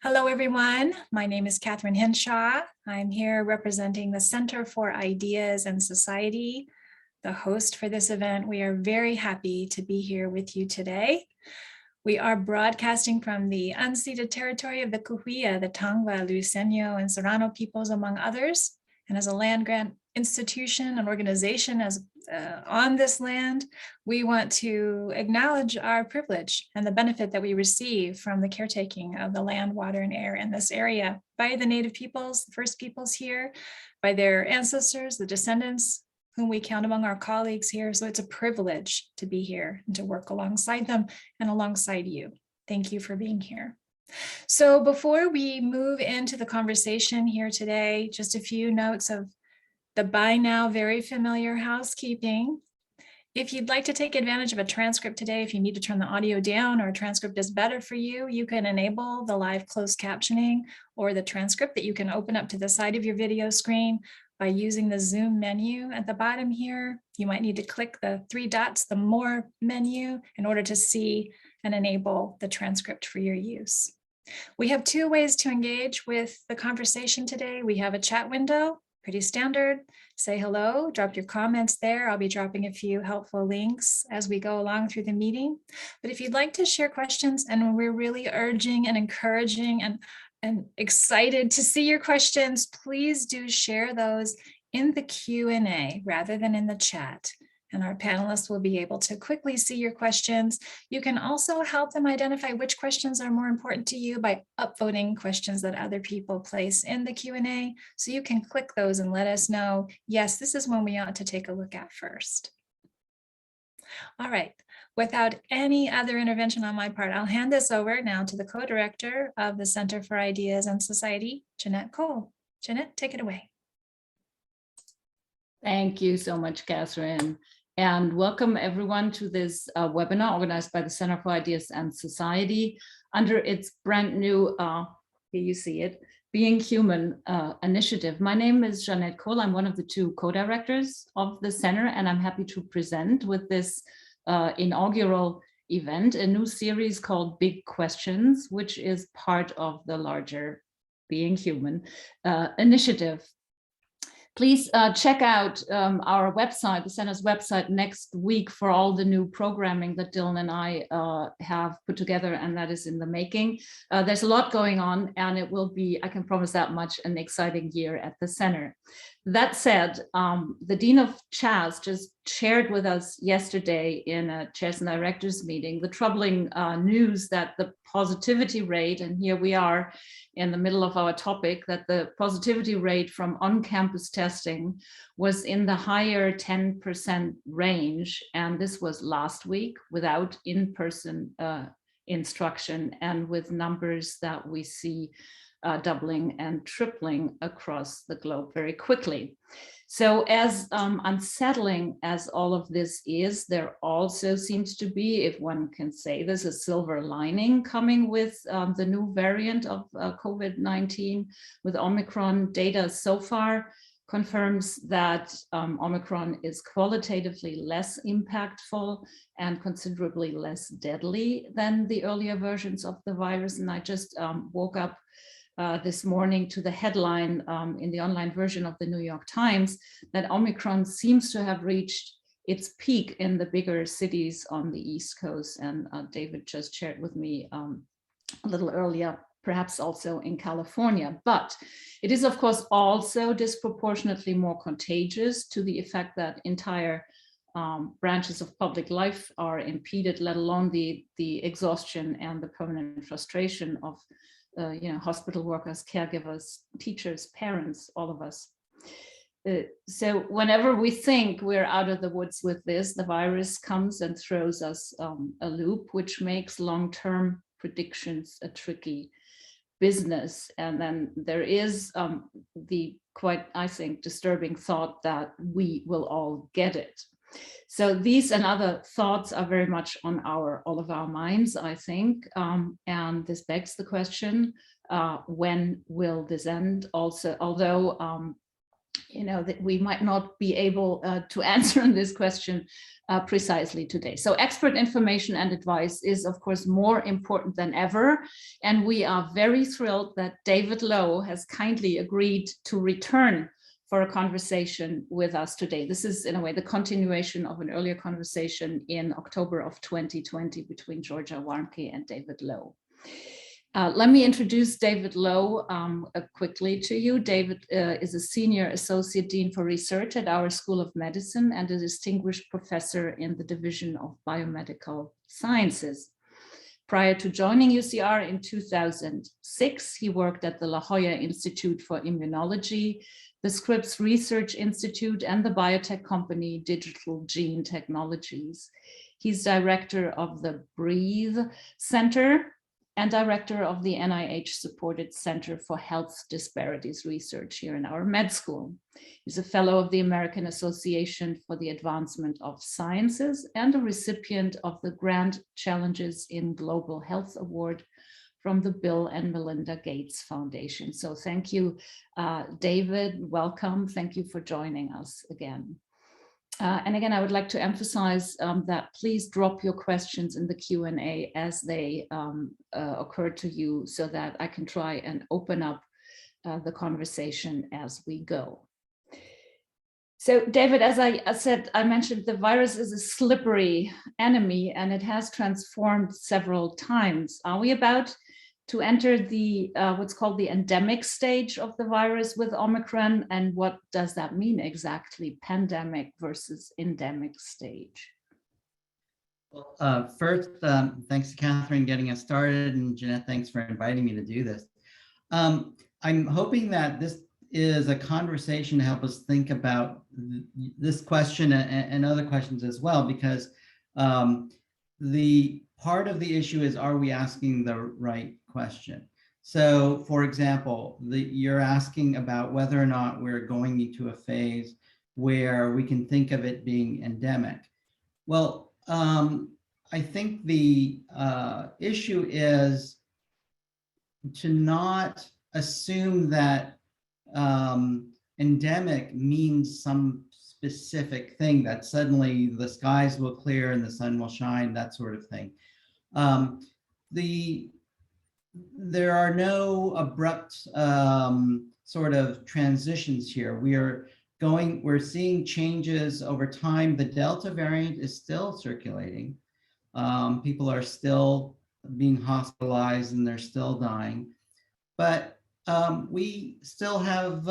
Hello, everyone. My name is Catherine Henshaw. I'm here representing the Center for Ideas and Society, the host for this event. We are very happy to be here with you today. We are broadcasting from the unceded territory of the Cahuilla, the Tangva, Luiseño, and Serrano peoples, among others. And as a land grant institution and organization on this land, we want to acknowledge our privilege and the benefit that we receive from the caretaking of the land, water, and air in this area by the native peoples, the first peoples here, by their ancestors, the descendants, whom we count among our colleagues here. So it's a privilege to be here and to work alongside them and alongside you. Thank you for being here. So before we move into the conversation here today, just a few notes of the by now very familiar housekeeping. If you'd like to take advantage of a transcript today, if you need to turn the audio down or a transcript is better for you, you can enable the live closed captioning or the transcript that you can open up to the side of your video screen by using the Zoom menu at the bottom here. You might need to click the three dots, the More menu, in order to see and enable the transcript for your use. We have two ways to engage with the conversation today. We have a chat window, pretty standard. Say hello, drop your comments there. I'll be dropping a few helpful links as we go along through the meeting. But if you'd like to share questions, and we're really urging and encouraging and excited to see your questions, please do share those in the Q&A rather than in the chat. And our panelists will be able to quickly see your questions. You can also help them identify which questions are more important to you by upvoting questions that other people place in the Q&A. So you can click those and let us know, yes, this is one we ought to take a look at first. All right, without any other intervention on my part, I'll hand this over now to the co-director of the Center for Ideas and Society, Jeanette Kohl. Jeanette, take it away. Thank you so much, Catherine. And welcome everyone to this webinar organized by the Center for Ideas and Society under its brand new, here you see it, Being Human initiative. My name is Jeanette Kohl. I'm one of the two co-directors of the center, and I'm happy to present with this inaugural event, a new series called Big Questions, which is part of the larger Being Human initiative. Please check out our website, the center's website, next week for all the new programming that Dylan and I have put together, and that is in the making. There's a lot going on, and it will be, I can promise that much, an exciting year at the center. That said, the Dean of CHAS just shared with us yesterday in a chairs and directors meeting the troubling news that the positivity rate, and here we are in the middle of our topic, that the positivity rate from on-campus testing was in the higher 10% range. And this was last week without in-person instruction, and with numbers that we see doubling and tripling across the globe very quickly. So as unsettling as all of this is, there also seems to be, if one can say this, a silver lining coming with the new variant of COVID-19 with Omicron. Data so far confirms that Omicron is qualitatively less impactful and considerably less deadly than the earlier versions of the virus. And I just woke up this morning to the headline in the online version of the New York Times that Omicron seems to have reached its peak in the bigger cities on the East Coast. And David just shared with me a little earlier, perhaps also in California. But it is, of course, also disproportionately more contagious, to the effect that entire branches of public life are impeded, let alone the exhaustion and the permanent frustration of hospital workers, caregivers, teachers, parents, all of us. So whenever we think we're out of the woods with this, the virus comes and throws us a loop, which makes long-term predictions a tricky business. And then there is the quite, I think, disturbing thought that we will all get it. So these and other thoughts are very much on all of our minds, I think. And this begs the question, when will this end? Also, although that we might not be able to answer this question precisely today. So expert information and advice is, of course, more important than ever. And we are very thrilled that David Lowe has kindly agreed to return for a conversation with us today. This is, in a way, the continuation of an earlier conversation in October of 2020 between Georgia Warnke and David Lowe. Let me introduce David Lowe quickly to you. David is a Senior Associate Dean for Research at our School of Medicine and a distinguished professor in the Division of Biomedical Sciences. Prior to joining UCR in 2006, he worked at the Jolla Institute for Immunology, the Scripps Research Institute, and the biotech company Digital Gene Technologies. He's director of the Breathe Center and director of the NIH-supported Center for Health Disparities Research here in our med school. He's a fellow of the American Association for the Advancement of Sciences and a recipient of the Grand Challenges in Global Health Award from the Bill and Melinda Gates Foundation. So thank you, David, welcome. Thank you for joining us again. And again, I would like to emphasize that please drop your questions in the Q&A as they occur to you so that I can try and open up the conversation as we go. So David, as I mentioned, the virus is a slippery enemy and it has transformed several times. Are we about to enter the what's called the endemic stage of the virus with Omicron, and what does that mean exactly, pandemic versus endemic stage? Well, first, thanks to Catherine getting us started, and Jeanette, thanks for inviting me to do this. I'm hoping that this is a conversation to help us think about this question and other questions as well, because the part of the issue is, are we asking the right question? So, for example, you're asking about whether or not we're going into a phase where we can think of it being endemic. Well, I think the issue is to not assume that endemic means some specific thing, that suddenly the skies will clear and the sun will shine, that sort of thing. There are no abrupt sort of transitions here. We're seeing changes over time. The Delta variant is still circulating. People are still being hospitalized and they're still dying. But we still have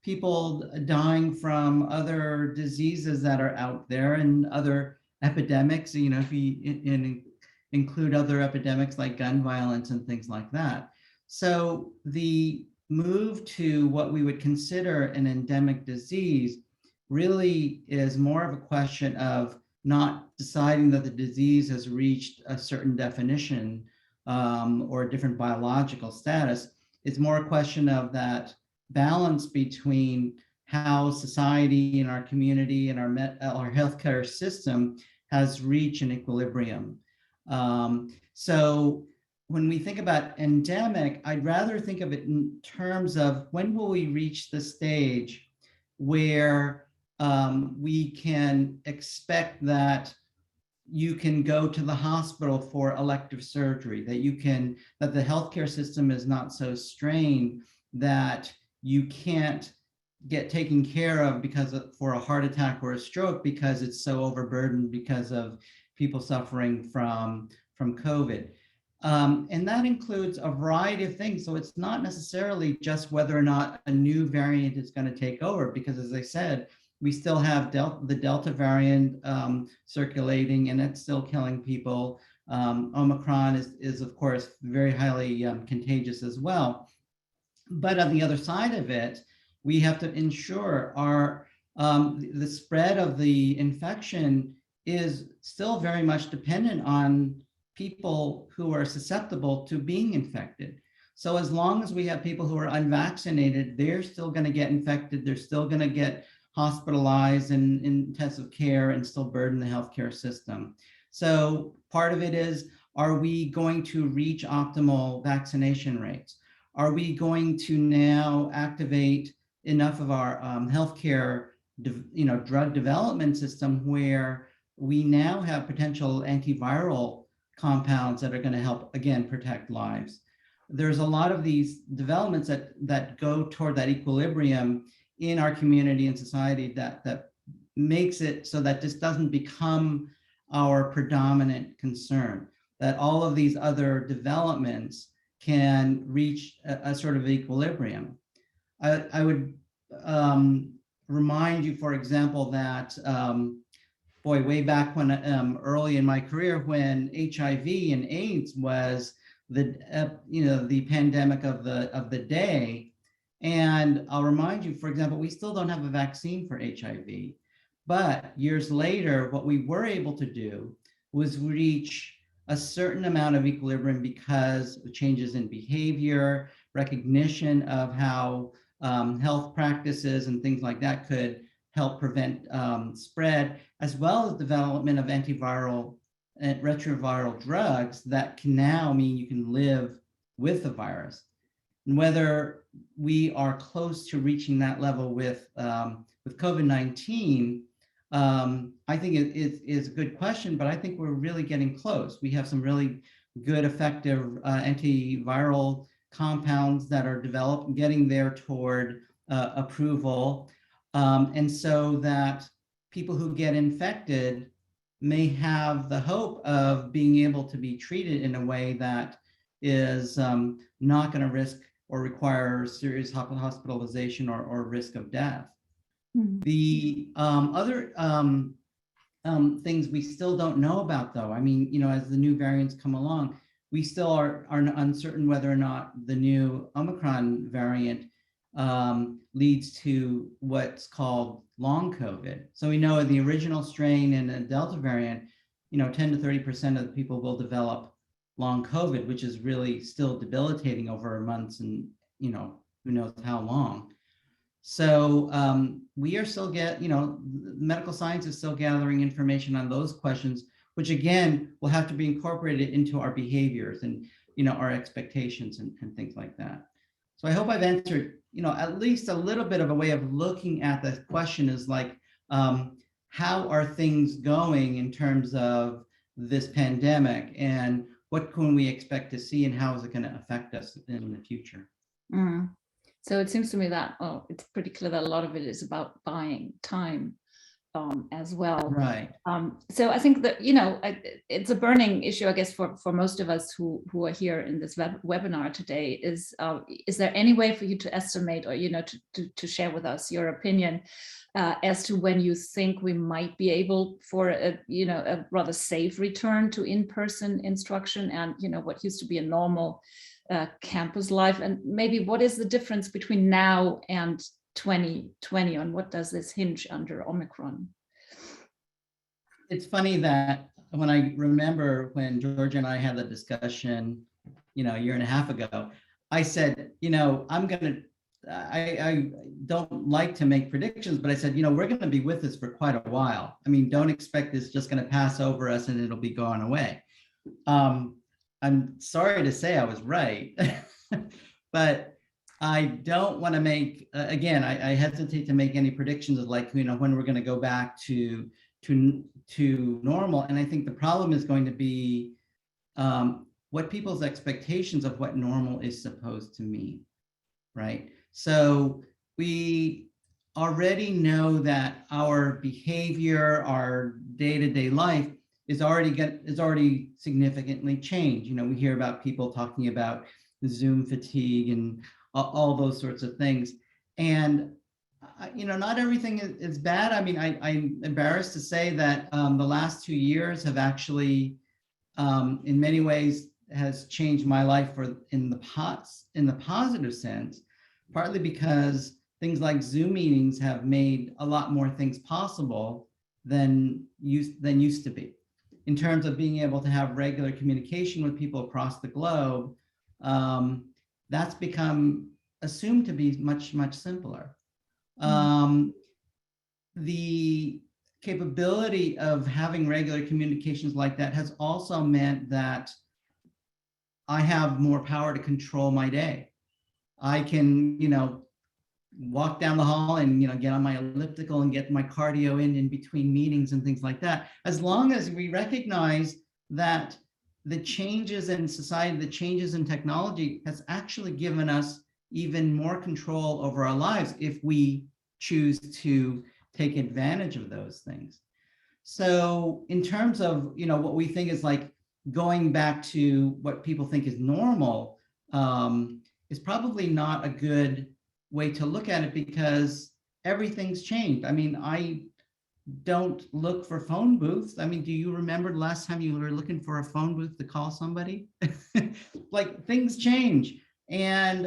people dying from other diseases that are out there and other epidemics, you know, if we include other epidemics like gun violence and things like that. So the move to what we would consider an endemic disease really is more of a question of not deciding that the disease has reached a certain definition or a different biological status. It's more a question of that balance between how society and our community and our healthcare system has reached an equilibrium. So when we think about endemic, I'd rather think of it in terms of when will we reach the stage where we can expect that you can go to the hospital for elective surgery, that the healthcare system is not so strained that you can't get taken care of for a heart attack or a stroke because it's so overburdened because of people suffering from COVID. And that includes a variety of things. So it's not necessarily just whether or not a new variant is going to take over, because as I said, we still have the Delta variant circulating and it's still killing people. Omicron is of course very highly contagious as well. But on the other side of it, we have to ensure the spread of the infection is still very much dependent on people who are susceptible to being infected. So as long as we have people who are unvaccinated, they're still going to get infected. They're still going to get hospitalized and in intensive care and still burden the healthcare system. So part of it is, are we going to reach optimal vaccination rates? Are we going to now activate enough of our healthcare, drug development system where we now have potential antiviral compounds that are going to help, again, protect lives. There's a lot of these developments that go toward that equilibrium in our community and society that makes it so that this doesn't become our predominant concern, that all of these other developments can reach a sort of equilibrium. I would remind you, for example, that way back when early in my career, when HIV and AIDS was the pandemic of the day, and I'll remind you, for example, we still don't have a vaccine for HIV, but years later, what we were able to do was reach a certain amount of equilibrium because of changes in behavior, recognition of how health practices and things like that could help prevent spread, as well as development of antiviral and retroviral drugs that can now mean you can live with the virus. And whether we are close to reaching that level with COVID-19, I think it is a good question, but I think we're really getting close. We have some really good, effective antiviral compounds that are developed, getting there toward approval. And so that people who get infected may have the hope of being able to be treated in a way that is not going to risk or require serious hospitalization or risk of death. Mm-hmm. The other things we still don't know about, though, I mean, as the new variants come along, we still are uncertain whether or not the new Omicron variant leads to what's called long COVID. So we know in the original strain and the Delta variant, 10 to 30% of the people will develop long COVID, which is really still debilitating over months and, who knows how long. So we are still medical science is still gathering information on those questions, which again, will have to be incorporated into our behaviors and, our expectations and things like that. So I hope I've answered, at least a little bit of a way of looking at the question is like, how are things going in terms of this pandemic and what can we expect to see and how is it going to affect us in the future? Mm. So it seems to me that, it's pretty clear that a lot of it is about buying time as well. Right. So I think that, it's a burning issue, I guess, for most of us who are here in this webinar today is there any way for you to estimate or, to share with us your opinion as to when you think we might be able for a rather safe return to in-person instruction and, what used to be a normal campus life, and maybe what is the difference between now and 2020, and what does this hinge under Omicron? It's funny that when I remember when Georgia and I had the discussion, a year and a half ago, I said, I don't like to make predictions, but I said, we're going to be with this for quite a while. I mean, don't expect it's just going to pass over us and it'll be gone away. I'm sorry to say I was right, but I don't want to make, again, I hesitate to make any predictions of like, when we're going to go back to normal. And I think the problem is going to be what people's expectations of what normal is supposed to mean, right? So we already know that our behavior, our day-to-day life is already significantly changed. We hear about people talking about Zoom fatigue and all those sorts of things. And, not everything is bad. I mean, I'm embarrassed to say that the last 2 years have actually, in many ways, has changed my life in the positive sense, partly because things like Zoom meetings have made a lot more things possible than used to be. In terms of being able to have regular communication with people across the globe, that's become assumed to be much, much simpler. The capability of having regular communications like that has also meant that I have more power to control my day. I can, walk down the hall and, get on my elliptical and get my cardio in between meetings and things like that. As long as we recognize that the changes in society, the changes in technology has actually given us even more control over our lives if we choose to take advantage of those things. So in terms of, what we think is like going back to what people think is normal, is probably not a good way to look at it because everything's changed. I mean, I don't look for phone booths. I mean, do you remember the last time you were looking for a phone booth to call somebody? Like things change, and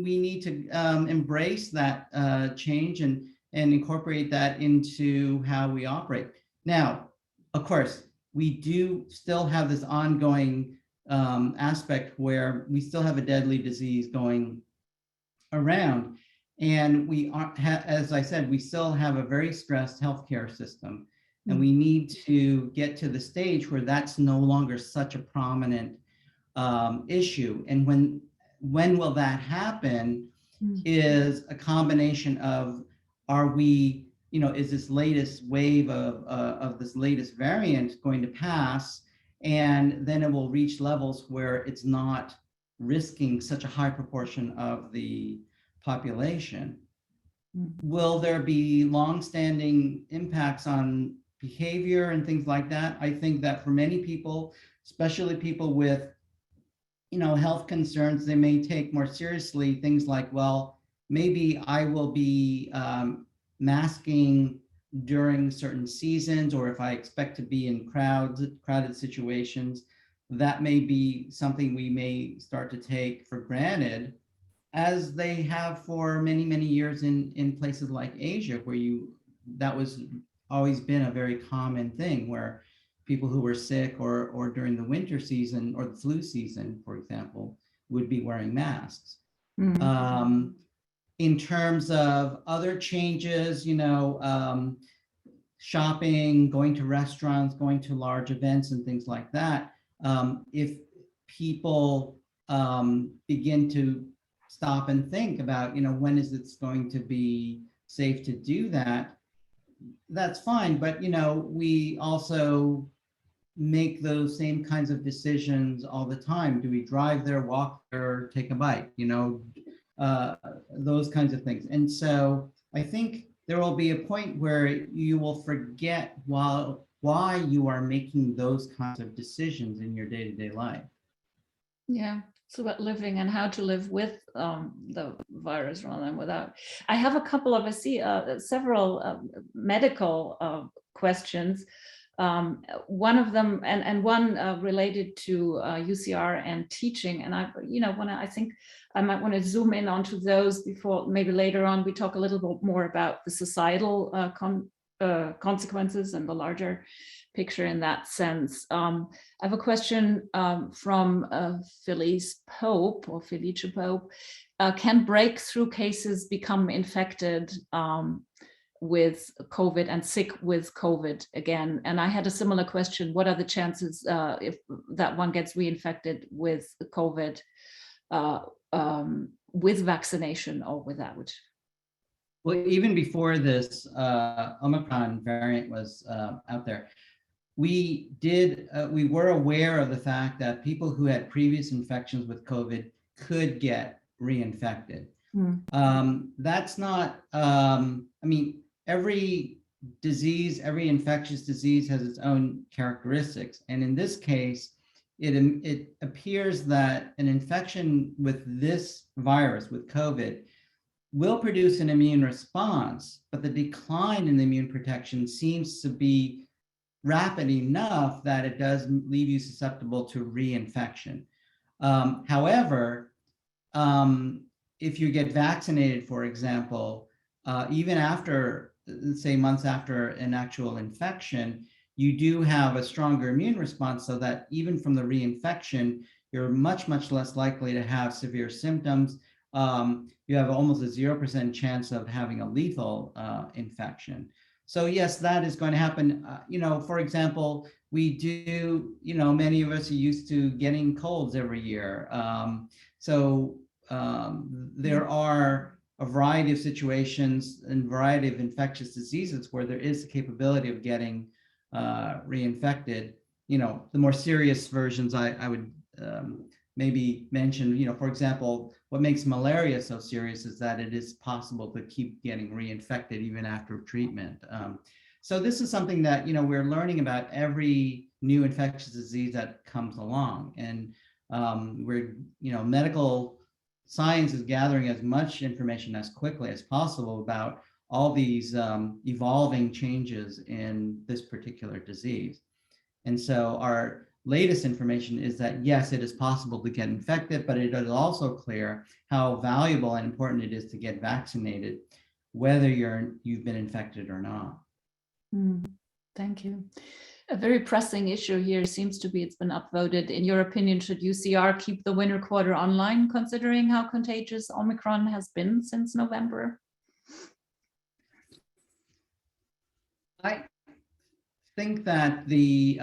we need to embrace that change and incorporate that into how we operate. Now, of course, we do still have this ongoing aspect where we still have a deadly disease going around. And we are, as I said, we still have a very stressed healthcare system. And we need to get to the stage where that's no longer such a prominent issue. And when will that happen is a combination of, are we, is this latest wave of this latest variant going to pass? And then it will reach levels where it's not risking such a high proportion of the population. Will there be longstanding impacts on behavior and things like that? I think that for many people, especially people with, health concerns, they may take more seriously things like, well, maybe I will be masking during certain seasons, or if I expect to be in crowded situations, that may be something we may start to take for granted, as they have for many, many years in places like Asia, where that was always been a very common thing, where people who were sick or during the winter season or the flu season, for example, would be wearing masks. In terms of other changes, shopping, going to restaurants, going to large events and things like that, if people begin to stop and think about, when is it going to be safe to do that, that's fine. But, we also make those same kinds of decisions all the time. Do we drive there, walk there, take a bike, those kinds of things. And so I think there will be a point where you will forget why you are making those kinds of decisions in your day-to-day life. Yeah, it's about living and how to live with the virus rather than without. I have a couple of, several medical questions. One of them, and one related to UCR and teaching. And I think I might want to zoom in onto those before maybe later on we talk a little bit more about the societal consequences and the larger picture in that sense. I have a question from Felice Pope. Can breakthrough cases become infected with COVID and sick with COVID again? And I had a similar question. What are the chances if that one gets reinfected with COVID with vaccination or without? Well, even before this Omicron variant was out there, we were aware of the fact that people who had previous infections with COVID could get reinfected. That's not, every disease, every infectious disease has its own characteristics. And in this case, it appears that an infection with this virus, with COVID, will produce an immune response, but the decline in the immune protection seems to be rapid enough that it does leave you susceptible to reinfection. However, if you get vaccinated, for example, even after, say, months after an actual infection, you do have a stronger immune response, so that even from the reinfection, you're much, much less likely to have severe symptoms. You have almost a 0% chance of having a lethal infection. So yes, that is going to happen. For example, we do, many of us are used to getting colds every year. There are a variety of situations and variety of infectious diseases where there is the capability of getting reinfected. The more serious versions I would maybe mention, for example, what makes malaria so serious is that it is possible to keep getting reinfected even after treatment. So this is something that, we're learning about every new infectious disease that comes along. And medical science is gathering as much information as quickly as possible about all these evolving changes in this particular disease. And so our latest information is that, yes, it is possible to get infected, but it is also clear how valuable and important it is to get vaccinated, whether you've been infected or not. Thank you. A very pressing issue here seems to be, it's been upvoted. In your opinion, should UCR keep the winter quarter online, considering how contagious Omicron has been since November? I think that we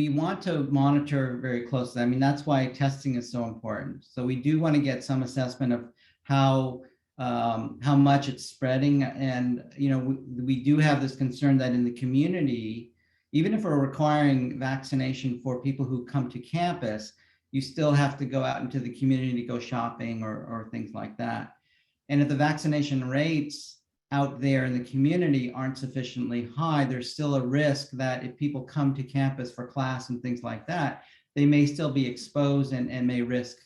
want to monitor very closely. I mean, that's why testing is so important. So we do want to get some assessment of how much it's spreading. And, we do have this concern that in the community, even if we're requiring vaccination for people who come to campus, you still have to go out into the community to go shopping or things like that. And if the vaccination rates out there in the community aren't sufficiently high, there's still a risk that if people come to campus for class and things like that, they may still be exposed and may risk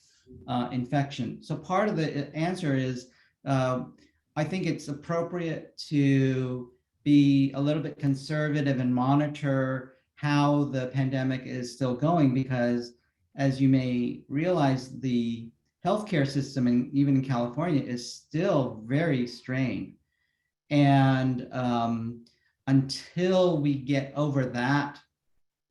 infection. So part of the answer is, I think it's appropriate to be a little bit conservative and monitor how the pandemic is still going, because as you may realize, the healthcare system, even in California, is still very strained. And until we get over that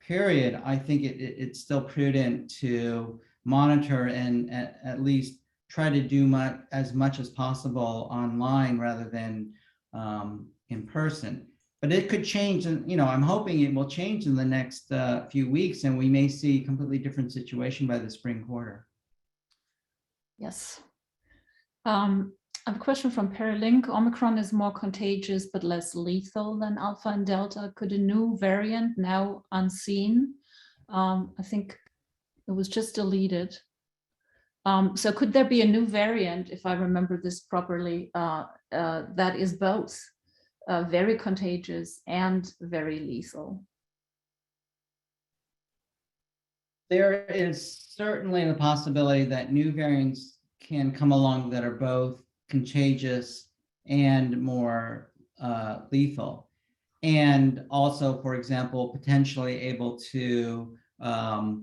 period, I think it's still prudent to monitor and at least try to do as much as possible online rather than in person. But it could change, and I'm hoping it will change in the next few weeks, and we may see a completely different situation by the spring quarter. Yes. I have a question from Perilink. Omicron is more contagious but less lethal than Alpha and Delta. Could a new variant, now unseen, I think it was just deleted. So could there be a new variant, if I remember this properly, that is both very contagious and very lethal? There is certainly the possibility that new variants can come along that are both contagious and more lethal, and also, for example, potentially able to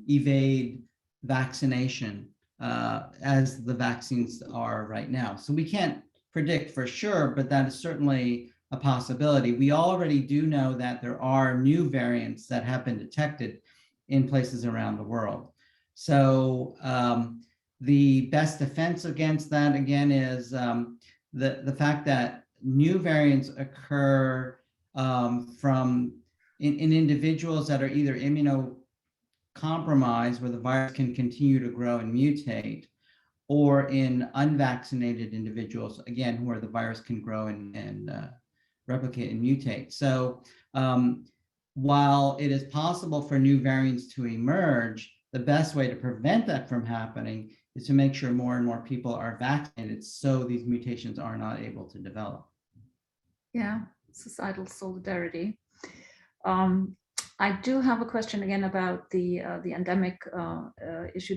evade vaccination as the vaccines are right now. So we can't predict for sure, but that is certainly a possibility. We already do know that there are new variants that have been detected in places around the world. So the best defense against that, again, is the fact that new variants occur from in individuals that are either immunocompromised, where the virus can continue to grow and mutate, or in unvaccinated individuals, again, where the virus can grow and replicate and mutate. So while it is possible for new variants to emerge, the best way to prevent that from happening is to make sure more and more people are vaccinated so these mutations are not able to develop. Yeah, societal solidarity. I do have a question again about the endemic issue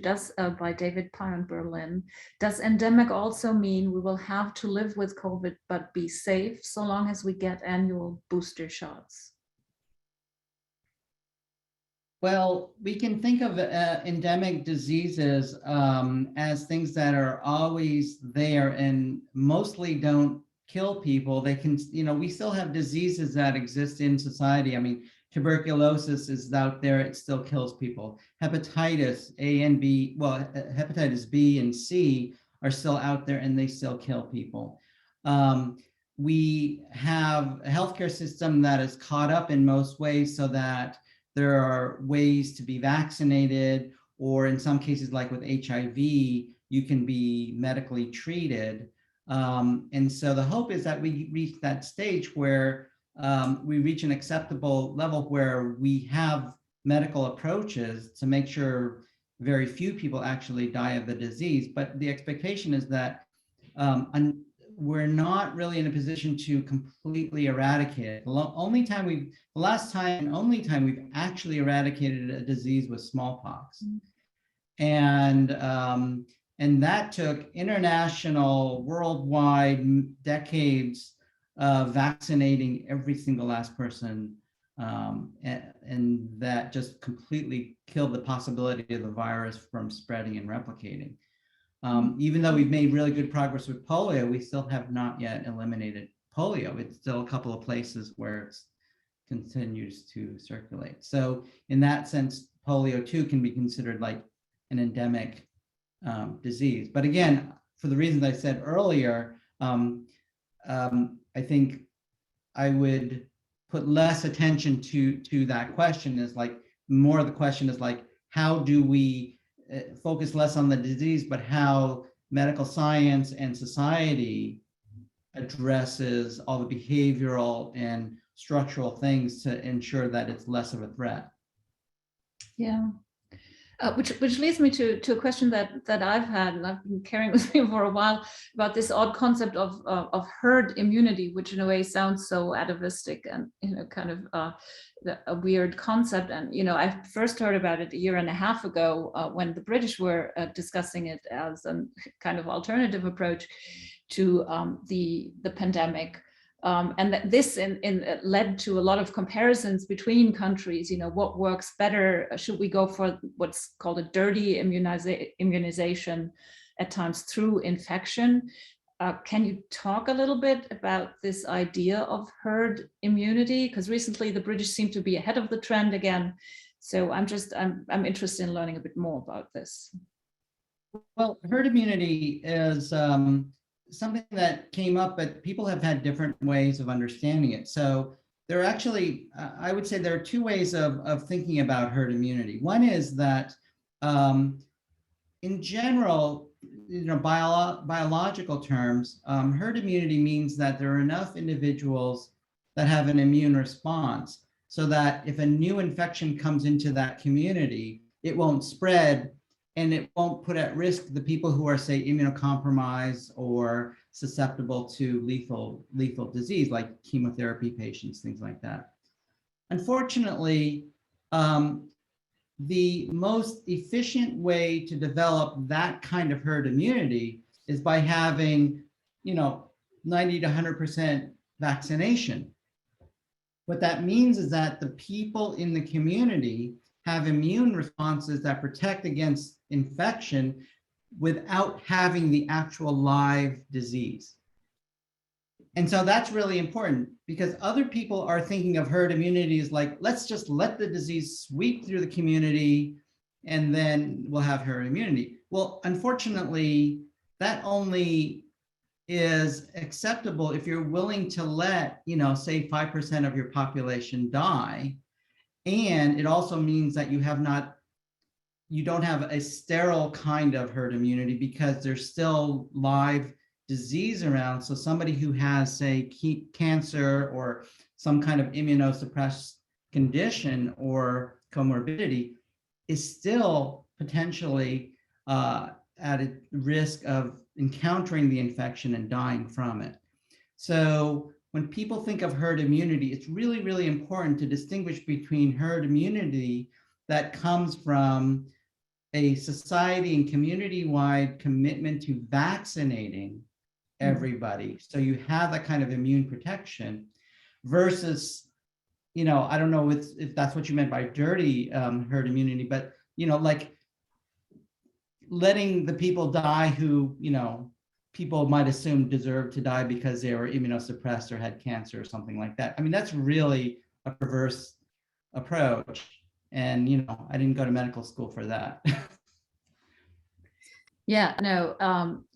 by David Pye in Berlin. Does endemic also mean we will have to live with COVID but be safe so long as we get annual booster shots? Well, we can think of endemic diseases as things that are always there and mostly don't kill people. They can, we still have diseases that exist in society. I mean, tuberculosis is out there, it still kills people. Hepatitis A and B, well, hepatitis B and C are still out there and they still kill people. We have a healthcare system that is caught up in most ways so that there are ways to be vaccinated, or in some cases, like with HIV, you can be medically treated And so the hope is that we reach that stage where we reach an acceptable level where we have medical approaches to make sure very few people actually die of the disease. But the expectation is that we're not really in a position to completely eradicate it. The last time and only time we've actually eradicated a disease was smallpox. And that took international, worldwide decades of vaccinating every single last person. And that just completely killed the possibility of the virus from spreading and replicating. Even though we've made really good progress with polio, we still have not yet eliminated polio. It's still a couple of places where it continues to circulate. So in that sense, polio too can be considered like an endemic disease. But again, for the reasons I said earlier, I think I would put less attention to that question. Is like more of the question is like, how do we focus less on the disease, but how medical science and society addresses all the behavioral and structural things to ensure that it's less of a threat. Yeah. Which leads me to a question that I've had and I've been carrying with me for a while about this odd concept of herd immunity, which in a way sounds so atavistic and kind of a weird concept. And I first heard about it a year and a half ago when the British were discussing it as a kind of alternative approach to the pandemic. And that this led to a lot of comparisons between countries. What works better? Should we go for what's called a dirty immunization at times through infection? Can you talk a little bit about this idea of herd immunity? Because recently the British seem to be ahead of the trend again. So I'm interested in learning a bit more about this. Well, herd immunity is something that came up, but people have had different ways of understanding it. So there are actually, I would say there are two ways of thinking about herd immunity. One is that in general, biological terms, herd immunity means that there are enough individuals that have an immune response so that if a new infection comes into that community, it won't spread and it won't put at risk the people who are, say, immunocompromised or susceptible to lethal disease, like chemotherapy patients, things like that. Unfortunately, the most efficient way to develop that kind of herd immunity is by having, 90 to 100% vaccination. What that means is that the people in the community have immune responses that protect against infection without having the actual live disease. And so that's really important because other people are thinking of herd immunity as like, let's just let the disease sweep through the community and then we'll have herd immunity. Well, unfortunately, that only is acceptable if you're willing to let, say 5% of your population die. And it also means that you don't have a sterile kind of herd immunity because there's still live disease around. So somebody who has, say, cancer or some kind of immunosuppressed condition or comorbidity is still potentially at a risk of encountering the infection and dying from it. So when people think of herd immunity, it's really, really important to distinguish between herd immunity that comes from a society and community-wide commitment to vaccinating everybody. So you have that kind of immune protection versus, I don't know if that's what you meant by dirty herd immunity, but, like letting the people die who, people might assume deserve to die because they were immunosuppressed or had cancer or something like that. I mean, that's really a perverse approach. And, I didn't go to medical school for that. Yeah, no,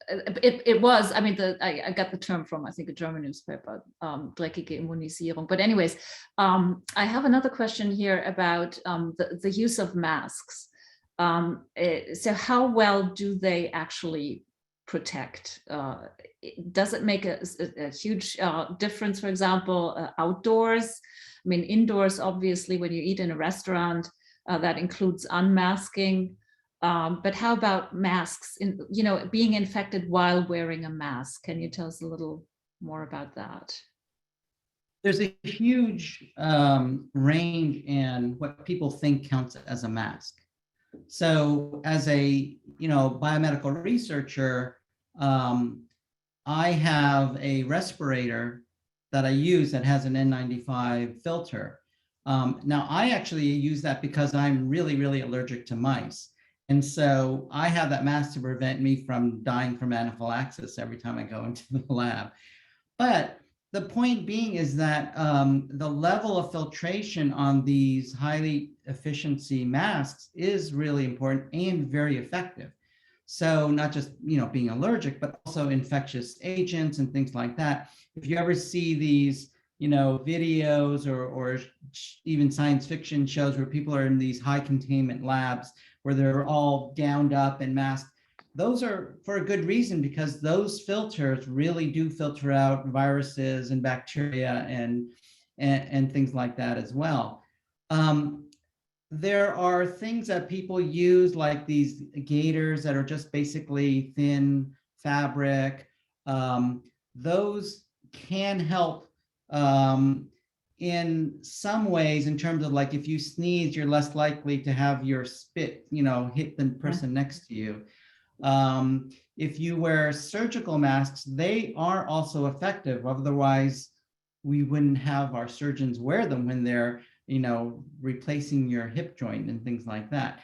it was, I got the term from, I think, a German newspaper, dreckige Immunisierung. But anyways, I have another question here about the use of masks. So how well do they actually protect? Does it make a huge difference, for example, outdoors? I mean, indoors, obviously, when you eat in a restaurant, that includes unmasking. But how about masks, being infected while wearing a mask? Can you tell us a little more about that? There's a huge range in what people think counts as a mask. So as a biomedical researcher, I have a respirator that I use that has an N95 filter. Now I actually use that because I'm really, really allergic to mice. And so I have that mask to prevent me from dying from anaphylaxis every time I go into the lab. But the point being is that the level of filtration on these highly efficiency masks is really important and very effective. So not just being allergic, but also infectious agents and things like that. If you ever see these videos or even science fiction shows where people are in these high containment labs where they're all gowned up and masked, those are for a good reason, because those filters really do filter out viruses and bacteria and things like that as well. There are things that people use, like these gaiters that are just basically thin fabric. Those can help in some ways, in terms of, like, if you sneeze, you're less likely to have your spit, hit the person next to you. If you wear surgical masks, they are also effective. Otherwise, we wouldn't have our surgeons wear them when they're, replacing your hip joint and things like that.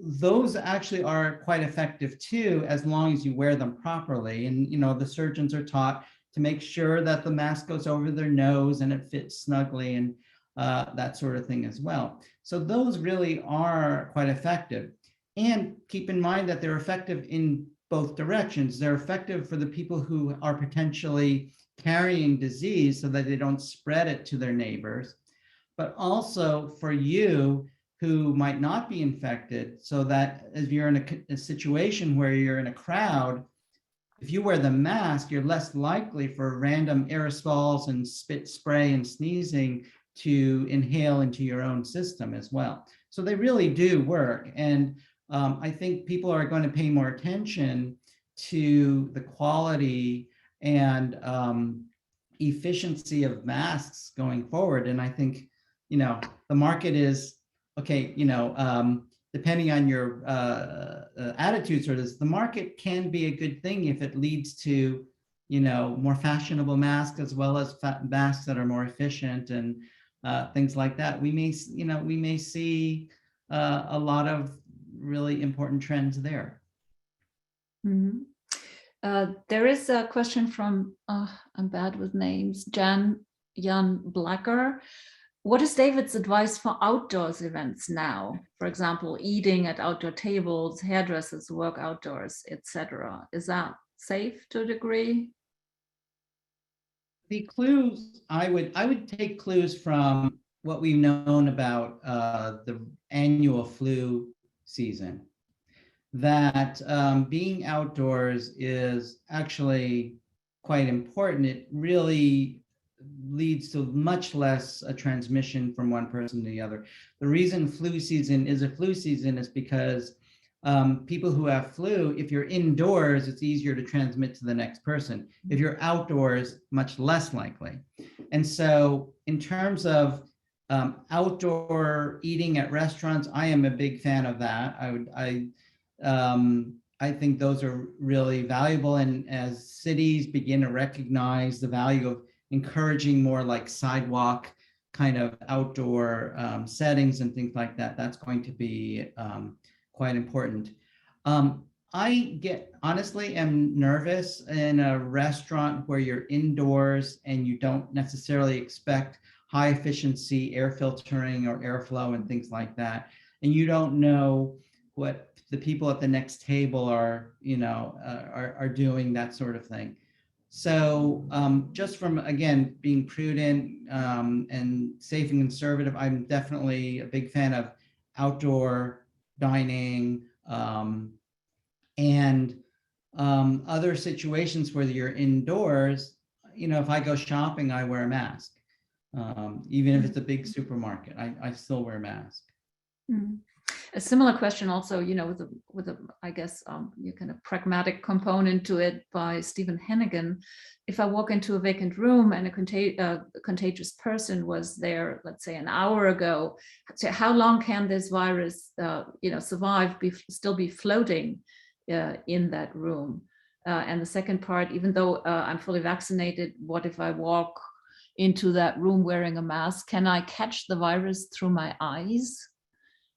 Those actually are quite effective too, as long as you wear them properly. And, the surgeons are taught to make sure that the mask goes over their nose and it fits snugly and that sort of thing as well. So those really are quite effective. And keep in mind that they're effective in both directions. They're effective for the people who are potentially carrying disease so that they don't spread it to their neighbors, but also for you who might not be infected, so that if you're in a situation where you're in a crowd, if you wear the mask, you're less likely for random aerosols and spit spray and sneezing to inhale into your own system as well. So they really do work. And I think people are going to pay more attention to the quality and efficiency of masks going forward. And I think, the market is, okay, depending on your attitudes or this, the market can be a good thing if it leads to, more fashionable masks, as well as masks that are more efficient and things like that. We may see a lot of really important trends there. Mm-hmm. There is a question from, I'm bad with names, Jan Blacker. What is David's advice for outdoors events now? For example, eating at outdoor tables, hairdressers work outdoors, etc. Is that safe to a degree? The clues, I would take clues from what we've known about the annual flu season, that being outdoors is actually quite important. It really leads to much less transmission from one person to the other. The reason flu season is a flu season is because people who have flu, if you're indoors, it's easier to transmit to the next person. If you're outdoors, much less likely. And so in terms of outdoor eating at restaurants, I am a big fan of that. I think those are really valuable. And as cities begin to recognize the value of encouraging more like sidewalk kind of outdoor settings and things like that, that's going to be quite important. I honestly am nervous in a restaurant where you're indoors and you don't necessarily expect high efficiency air filtering or airflow and things like that. And you don't know what the people at the next table are doing, that sort of thing. So just from, again, being prudent and safe and conservative, I'm definitely a big fan of outdoor dining. And other situations where you're indoors, if I go shopping, I wear a mask. Even if it's a big supermarket, I still wear a mask. Mm. A similar question also, with a I guess, you kind of pragmatic component to it by Stephen Hennigan. If I walk into a vacant room and a contagious person was there, let's say an hour ago, so how long can this virus, survive, still be floating in that room? And the second part, even though I'm fully vaccinated, what if I walk into that room wearing a mask? Can I catch the virus through my eyes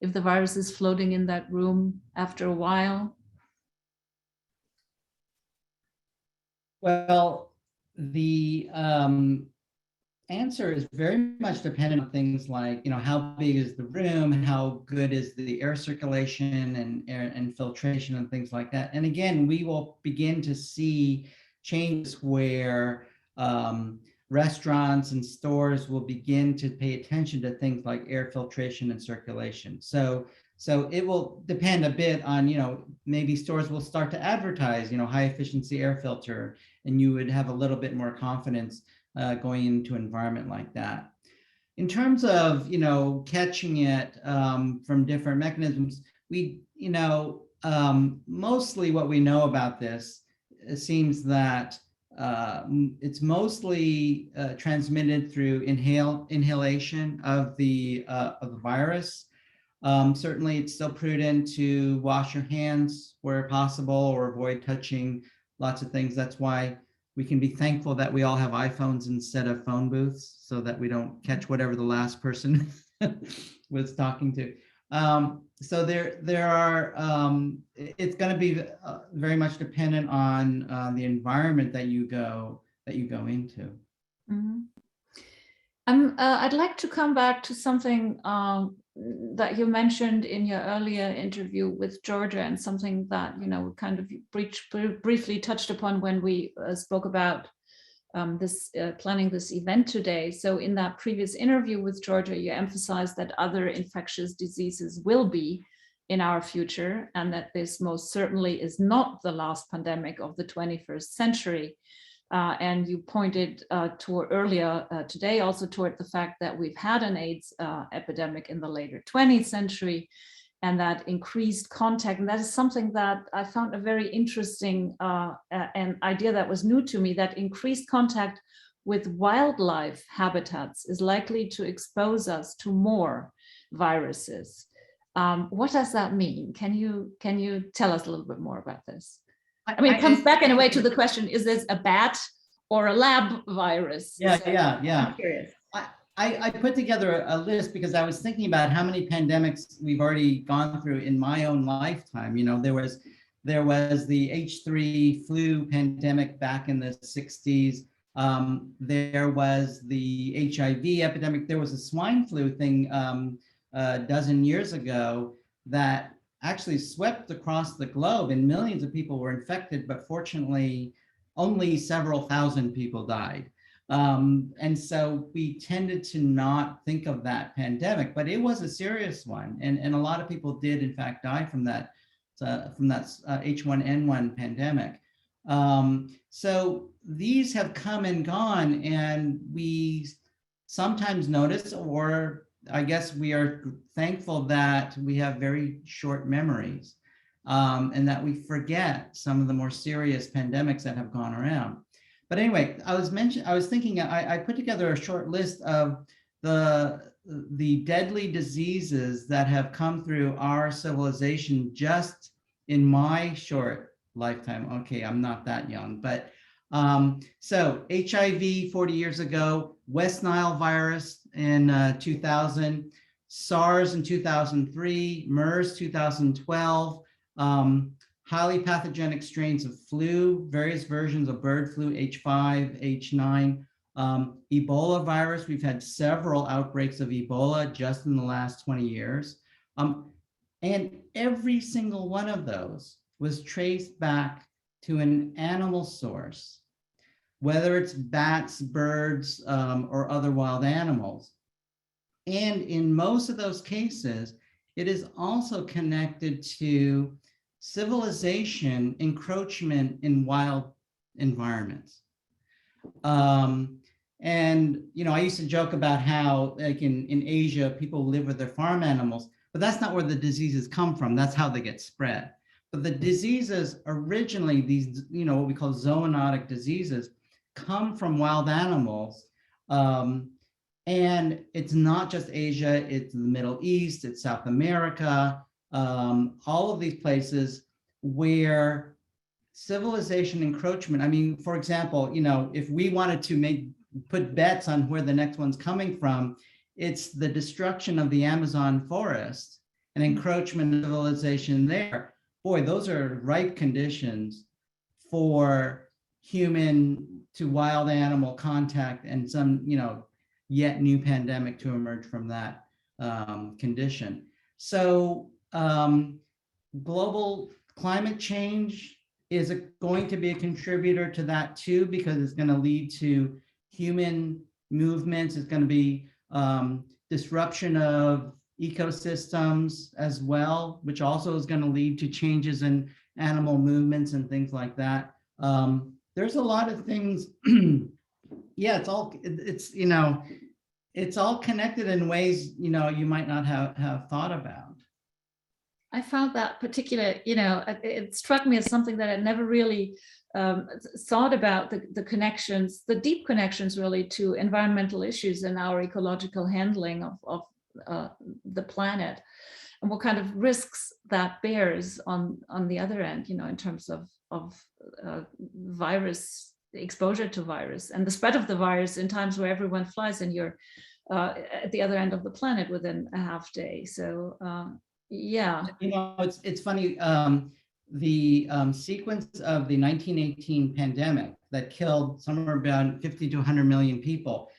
if the virus is floating in that room after a while? Well, the answer is very much dependent on things like, how big is the room, how good is the air circulation and air and filtration and things like that. And again, we will begin to see changes where restaurants and stores will begin to pay attention to things like air filtration and circulation. So it will depend a bit on, maybe stores will start to advertise, high efficiency air filter, and you would have a little bit more confidence going into an environment like that. In terms of, catching it from different mechanisms, we, mostly what we know about this, it seems that it's mostly transmitted through inhalation of the virus. Certainly, it's still prudent to wash your hands where possible or avoid touching lots of things. That's why we can be thankful that we all have iPhones instead of phone booths, so that we don't catch whatever the last person was talking to. So there are, it's going to be very much dependent on the environment that you go into. Mm-hmm. I'd like to come back to something that you mentioned in your earlier interview with Georgia, and something that kind of briefly touched upon when we spoke about planning this event today. So in that previous interview with Georgia, you emphasized that other infectious diseases will be in our future, and that this most certainly is not the last pandemic of the 21st century. And you pointed toward earlier today also toward the fact that we've had an AIDS epidemic in the later 20th century, and that increased contact. And that is something that I found a very interesting an idea that was new to me, that increased contact with wildlife habitats is likely to expose us to more viruses. What does that mean? Can you tell us a little bit more about this? I mean, it comes back in a way to the question, is this a bat or a lab virus? Yeah, so yeah. I'm curious. I put together a list because I was thinking about how many pandemics we've already gone through in my own lifetime. There was the H3 flu pandemic back in the 60s. There was the HIV epidemic. There was a swine flu thing a dozen years ago that actually swept across the globe, and millions of people were infected, but fortunately only several thousand people died. And so we tended to not think of that pandemic, but it was a serious one. And a lot of people did in fact die from that H1N1 pandemic. So these have come and gone, and we sometimes notice, or I guess we are thankful that we have very short memories, and that we forget some of the more serious pandemics that have gone around. But anyway, I was thinking, I put together a short list of the deadly diseases that have come through our civilization just in my short lifetime. Okay, I'm not that young, but so HIV 40 years ago, West Nile virus in 2000, SARS in 2003, MERS 2012, highly pathogenic strains of flu, various versions of bird flu, H5, H9, Ebola virus. We've had several outbreaks of Ebola just in the last 20 years. And every single one of those was traced back to an animal source, whether it's bats, birds, or other wild animals. And in most of those cases, it is also connected to civilization encroachment in wild environments. And, I used to joke about how, like in Asia, people live with their farm animals, but that's not where the diseases come from. That's how they get spread. But the diseases originally, these, what we call zoonotic diseases, come from wild animals. And it's not just Asia, it's the Middle East, it's South America, all of these places where civilization encroachment. I mean, for example, if we wanted to put bets on where the next one's coming from, it's the destruction of the Amazon forest and encroachment of civilization there. Boy, those are ripe conditions for human to wild animal contact and some, yet new pandemic to emerge from that condition. So global climate change is going to be a contributor to that too, because it's going to lead to human movements. It's going to be disruption of ecosystems as well, which also is going to lead to changes in animal movements and things like that. There's a lot of things. Yeah, it's all connected in ways, you might not have thought about. I found that particular, it struck me as something that I never really thought about, the connections, the deep connections really to environmental issues and our ecological handling of the planet, and what kind of risks that bears on the other end, in terms of virus exposure to virus and the spread of the virus in times where everyone flies and you're at the other end of the planet within a half day. So yeah. It's funny, the sequence of the 1918 pandemic that killed somewhere about 50 to 100 million people,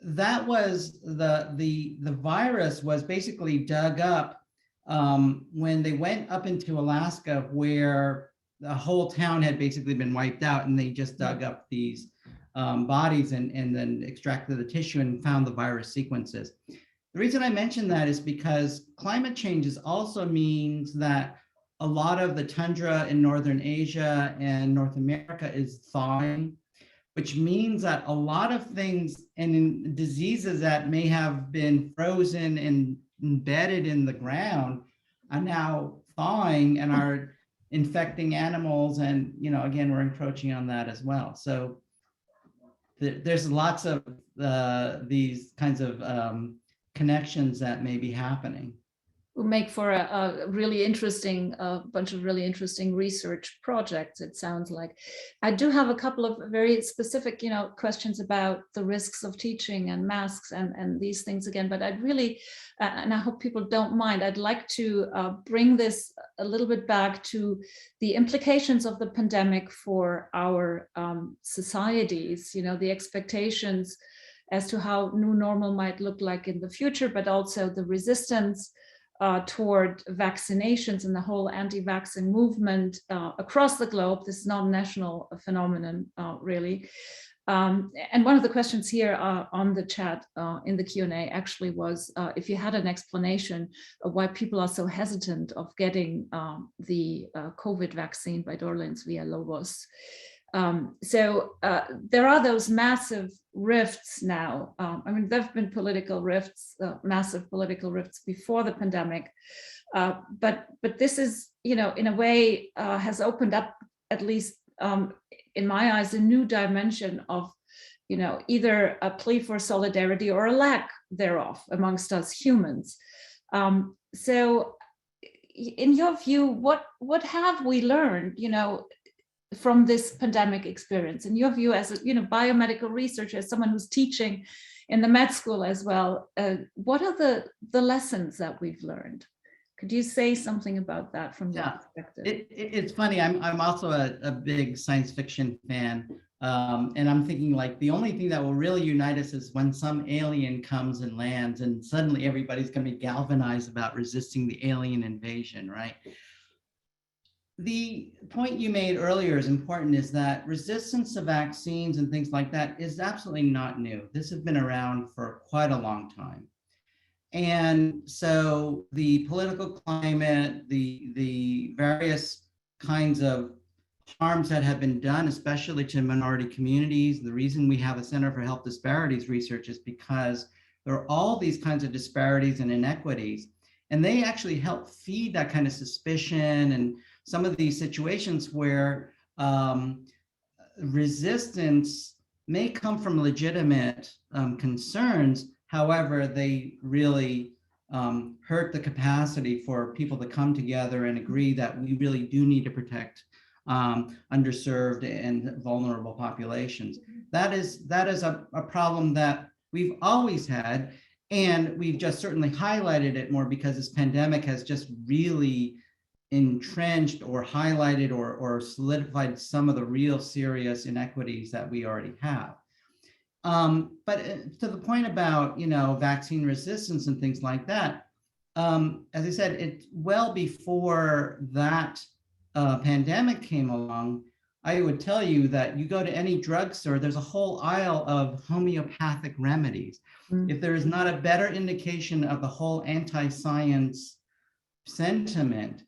that was the virus was basically dug up when they went up into Alaska, where the whole town had basically been wiped out, and they just dug up these bodies and then extracted the tissue and found the virus sequences. The reason I mention that is because climate change also means that a lot of the tundra in Northern Asia and North America is thawing, which means that a lot of things and in diseases that may have been frozen and embedded in the ground are now thawing and are infecting animals. And, again, we're encroaching on that as well. So there's lots of these kinds of connections that may be happening. Will make for a really interesting, bunch of really interesting research projects, it sounds like. I do have a couple of very specific, questions about the risks of teaching and masks and these things again, but I'd really, and I hope people don't mind, I'd like to bring this a little bit back to the implications of the pandemic for our societies, the expectations as to how new normal might look like in the future, but also the resistance toward vaccinations and the whole anti-vaccine movement across the globe. This is not a national phenomenon, really. And one of the questions here on the chat in the Q&A actually was if you had an explanation of why people are so hesitant of getting the COVID vaccine by Dorlins via Lobos. So there are those massive rifts now. There have been political rifts, massive political rifts before the pandemic, but this is, in a way, has opened up, at least in my eyes, a new dimension of, either a plea for solidarity or a lack thereof amongst us humans. So, in your view, what have we learned, from this pandemic experience? In your view, as a biomedical researcher, as someone who's teaching in the med school as well, what are the lessons that we've learned? Could you say something about that from your perspective? It's funny. I'm also a big science fiction fan, and I'm thinking like the only thing that will really unite us is when some alien comes and lands, and suddenly everybody's going to be galvanized about resisting the alien invasion, right? The point you made earlier is important, is that resistance to vaccines and things like that is absolutely not new. This has been around for quite a long time. And so the political climate, the various kinds of harms that have been done, especially to minority communities. The reason we have a Center for Health Disparities Research is because there are all these kinds of disparities and inequities, and they actually help feed that kind of suspicion and some of these situations where resistance may come from legitimate concerns. However, they really hurt the capacity for people to come together and agree that we really do need to protect underserved and vulnerable populations. That is a problem that we've always had, and we've just certainly highlighted it more because this pandemic has just really entrenched or highlighted or solidified some of the real serious inequities that we already have. But to the point about, vaccine resistance and things like that, as I said, it's well before that pandemic came along, I would tell you that you go to any drugstore, there's a whole aisle of homeopathic remedies. If there is not a better indication of the whole anti-science sentiment,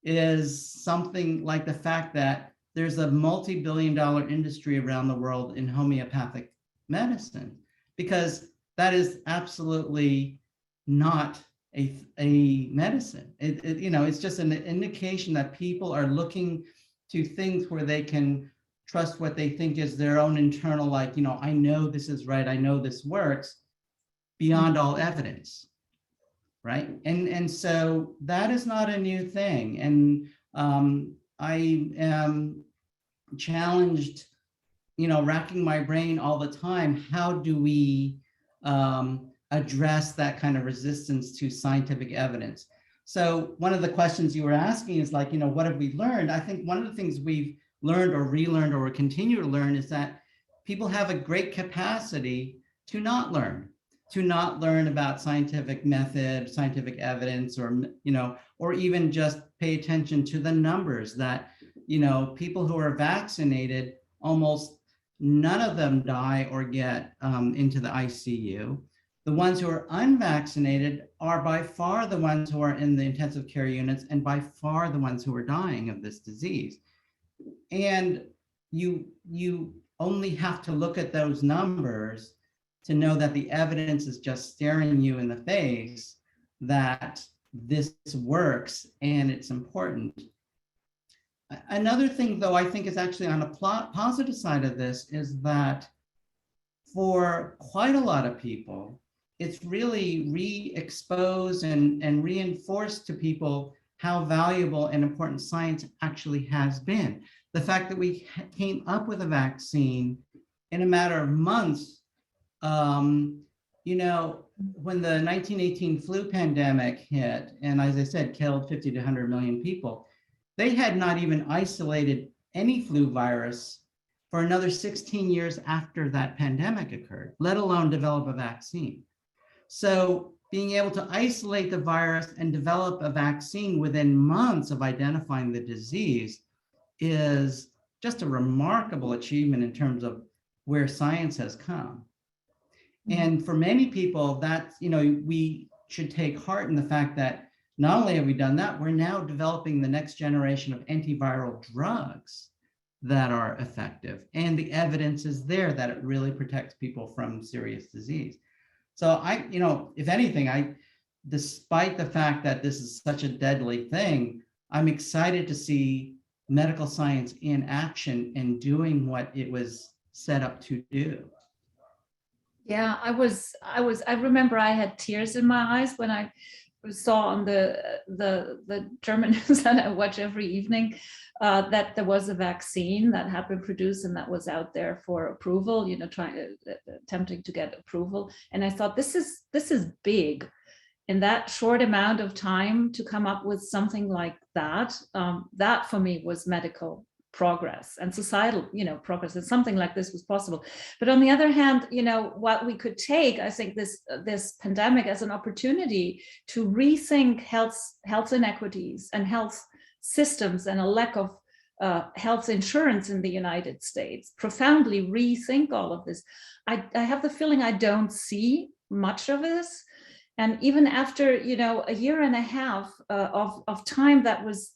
is something like the fact that there's a multi-billion-dollar industry around the world in homeopathic medicine, because that is absolutely not a medicine. It's just an indication that people are looking to things where they can trust what they think is their own internal, I know this is right, I know this works, beyond all evidence, right? And so that is not a new thing. And I am challenged, racking my brain all the time, how do we address that kind of resistance to scientific evidence? So one of the questions you were asking is what have we learned? I think one of the things we've learned or relearned or continue to learn is that people have a great capacity to not learn about scientific method, scientific evidence, or even just pay attention to the numbers that, people who are vaccinated, almost none of them die or get into the ICU. The ones who are unvaccinated are by far the ones who are in the intensive care units and by far the ones who are dying of this disease. And you only have to look at those numbers to know that the evidence is just staring you in the face that this works and it's important. Another thing, though, I think is actually on a positive side of this is that for quite a lot of people, it's really re-exposed and reinforced to people how valuable and important science actually has been. The fact that we came up with a vaccine in a matter of months, when the 1918 flu pandemic hit, and as I said, killed 50 to 100 million people, they had not even isolated any flu virus for another 16 years after that pandemic occurred, let alone develop a vaccine. So being able to isolate the virus and develop a vaccine within months of identifying the disease is just a remarkable achievement in terms of where science has come. And for many people, that, we should take heart in the fact that not only have we done that, we're now developing the next generation of antiviral drugs that are effective. And the evidence is there that it really protects people from serious disease. So if anything, despite the fact that this is such a deadly thing, I'm excited to see medical science in action and doing what it was set up to do. Yeah, I remember I had tears in my eyes when I saw on the German news that I watch every evening that there was a vaccine that had been produced and that was out there for approval, attempting to get approval. And I thought, this is big. In that short amount of time to come up with something like that, that for me was medical progress and societal, progress, and something like this was possible. But on the other hand, what we could take, I think this pandemic as an opportunity to rethink health inequities and health systems and a lack of health insurance in the United States, profoundly rethink all of this. I have the feeling I don't see much of this. And even after, a year and a half of time that was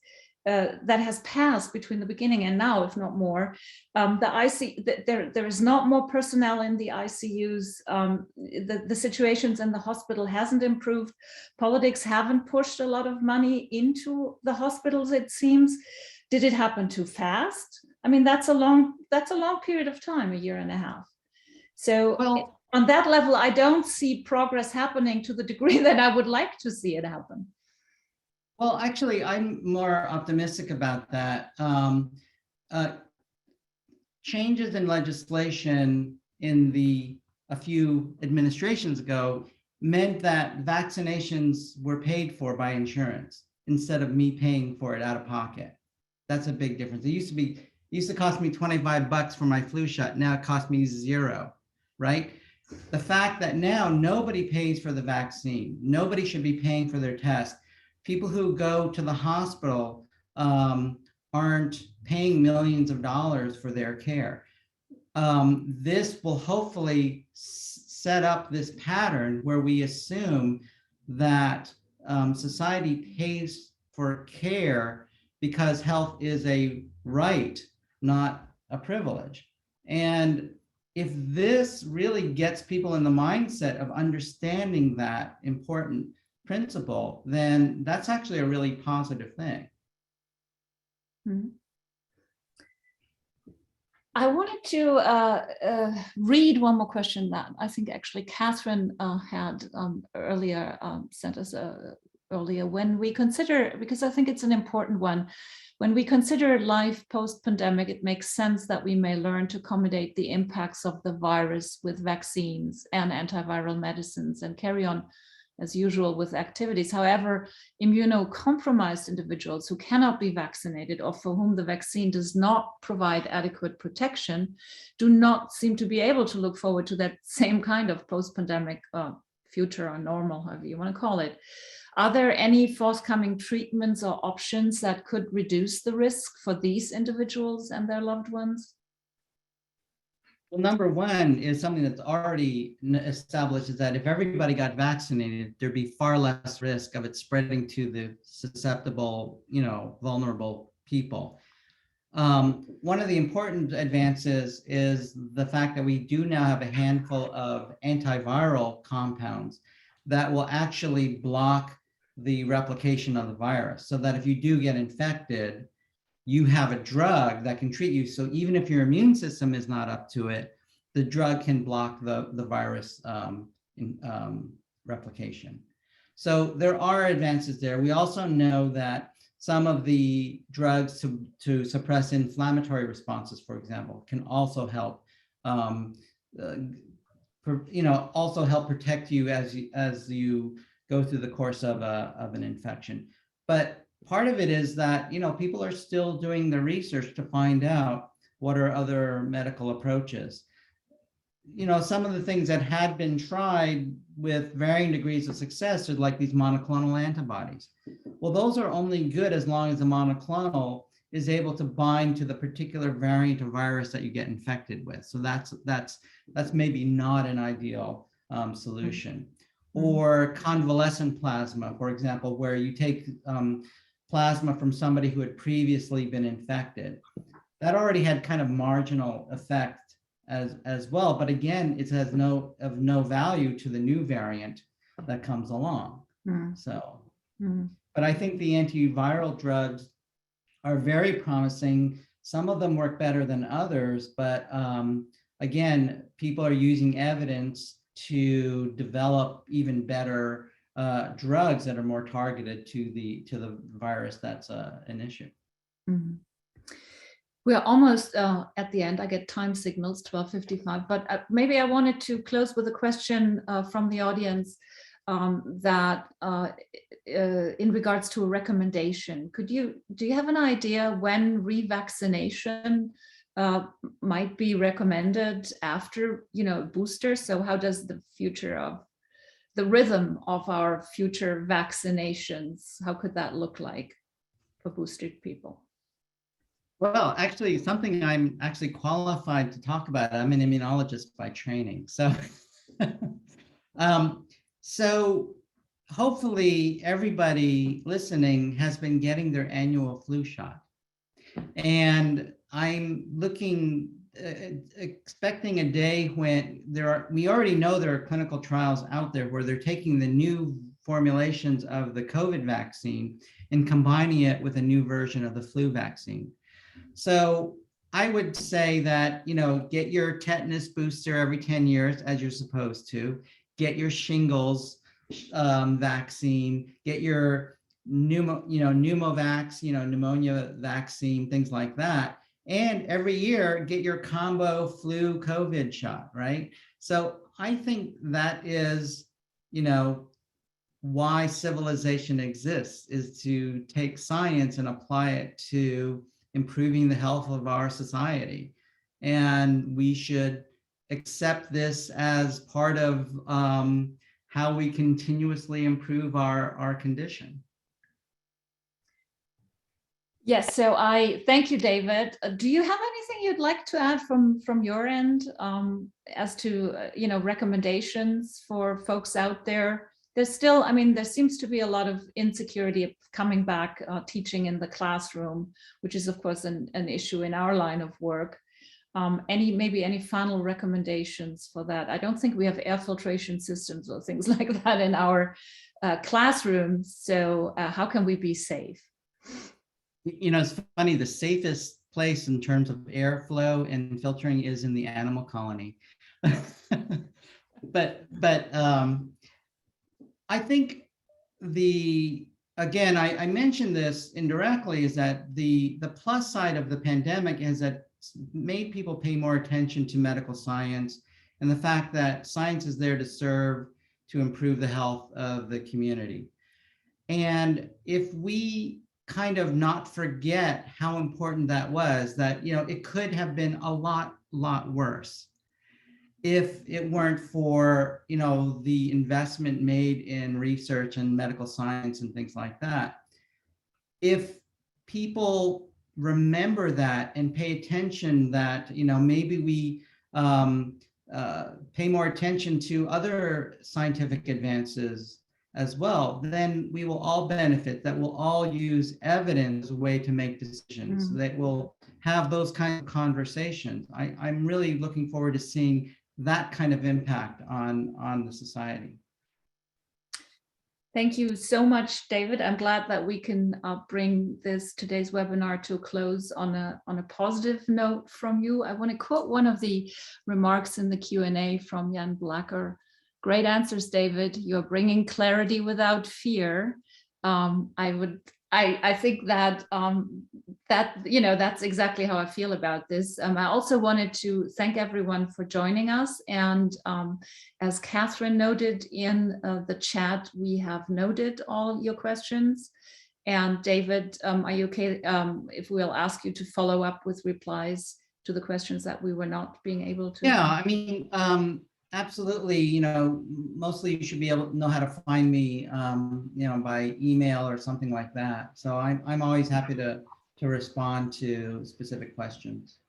that has passed between the beginning and now, if not more, there is not more personnel in the ICUs. The situations in the hospital hasn't improved. Politics haven't pushed a lot of money into the hospitals, it seems. Did it happen too fast? I mean, that's a long period of time, a year and a half. So on that level, I don't see progress happening to the degree that I would like to see it happen. Well, actually, I'm more optimistic about that. Changes in legislation a few administrations ago meant that vaccinations were paid for by insurance instead of me paying for it out of pocket. That's a big difference. It used to cost me $25 for my flu shot. Now it costs me $0, right? The fact that now nobody pays for the vaccine, nobody should be paying for their test. People who go to the hospital aren't paying millions of dollars for their care. This will hopefully set up this pattern where we assume that society pays for care because health is a right, not a privilege. And if this really gets people in the mindset of understanding that important principle, then that's actually a really positive thing. Mm-hmm. I wanted to read one more question that I think actually Catherine had earlier sent us earlier. When we consider, because I think it's an important one, when we consider life post-pandemic, it makes sense that we may learn to accommodate the impacts of the virus with vaccines and antiviral medicines and carry on as usual with activities. However, immunocompromised individuals who cannot be vaccinated or for whom the vaccine does not provide adequate protection do not seem to be able to look forward to that same kind of post-pandemic future or normal, however you want to call it. Are there any forthcoming treatments or options that could reduce the risk for these individuals and their loved ones? Well, number one is something that's already established, is that if everybody got vaccinated, there'd be far less risk of it spreading to the susceptible, vulnerable people. One of the important advances is the fact that we do now have a handful of antiviral compounds that will actually block the replication of the virus, so that if you do get infected, you have a drug that can treat you. So even if your immune system is not up to it, the drug can block the virus replication. So there are advances there. We also know that some of the drugs to suppress inflammatory responses, for example, can also help, also help protect you as you go through the course of an infection. But part of it is that, people are still doing the research to find out what are other medical approaches. Some of the things that had been tried with varying degrees of success are like these monoclonal antibodies. Well, those are only good as long as the monoclonal is able to bind to the particular variant of virus that you get infected with. So that's maybe not an ideal solution. Or convalescent plasma, for example, where you take plasma from somebody who had previously been infected. That already had kind of marginal effect as well, but again, it has no value to the new variant that comes along. But I think the antiviral drugs are very promising. Some of them work better than others, but again, people are using evidence to develop even better drugs that are more targeted to the virus that's an issue. Mm-hmm. We're almost at the end. I get time signals, 12:55, but maybe I wanted to close with a question from the audience that in regards to a recommendation. Do you have an idea when revaccination might be recommended after, boosters? So how does the rhythm of our future vaccinations, how could that look like for boosted people? Well, actually, something I'm actually qualified to talk about. I'm an immunologist by training. So, hopefully everybody listening has been getting their annual flu shot. And I'm expecting a day when we already know there are clinical trials out there where they're taking the new formulations of the COVID vaccine and combining it with a new version of the flu vaccine. So I would say that, get your tetanus booster every 10 years as you're supposed to, get your shingles vaccine, get your pneumovax, pneumonia vaccine, things like that. And every year get your combo flu COVID shot, right? So I think that is, why civilization exists, is to take science and apply it to improving the health of our society. And we should accept this as part of how we continuously improve our condition. Yes, so I thank you, David. Do you have anything you'd like to add from your end as to recommendations for folks out there? There's still, there seems to be a lot of insecurity of coming back teaching in the classroom, which is of course an issue in our line of work. Maybe any final recommendations for that? I don't think we have air filtration systems or things like that in our classrooms. So how can we be safe? It's funny, the safest place in terms of airflow and filtering is in the animal colony. but I think I mentioned this indirectly, is that the plus side of the pandemic is that it's made people pay more attention to medical science and the fact that science is there to serve to improve the health of the community. And if we kind of not forget how important that was, that it could have been a lot worse if it weren't for the investment made in research and medical science and things like that. If people remember that and pay attention, that maybe we pay more attention to other scientific advances as well, then we will all benefit. That we'll all use evidence as a way to make decisions. That we'll have those kinds of conversations. I'm really looking forward to seeing that kind of impact on the society. Thank you so much, David. I'm glad that we can bring today's webinar to a close on a positive note from you. I want to quote one of the remarks in the Q&A from Jan Blacker. Great answers, David. You're bringing clarity without fear. I think that that's exactly how I feel about this. I also wanted to thank everyone for joining us. And as Catherine noted in the chat, we have noted all your questions. And David, are you okay if we'll ask you to follow up with replies to the questions that we were not being able to? Yeah, absolutely. Mostly you should be able to know how to find me, by email or something like that. So I'm always happy to respond to specific questions.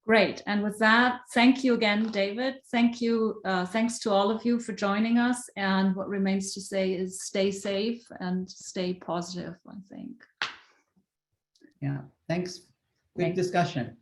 Great. And with that, thank you again, David. Thank you. Thanks to all of you for joining us. And what remains to say is stay safe and stay positive, I think. Yeah, thanks. Good discussion.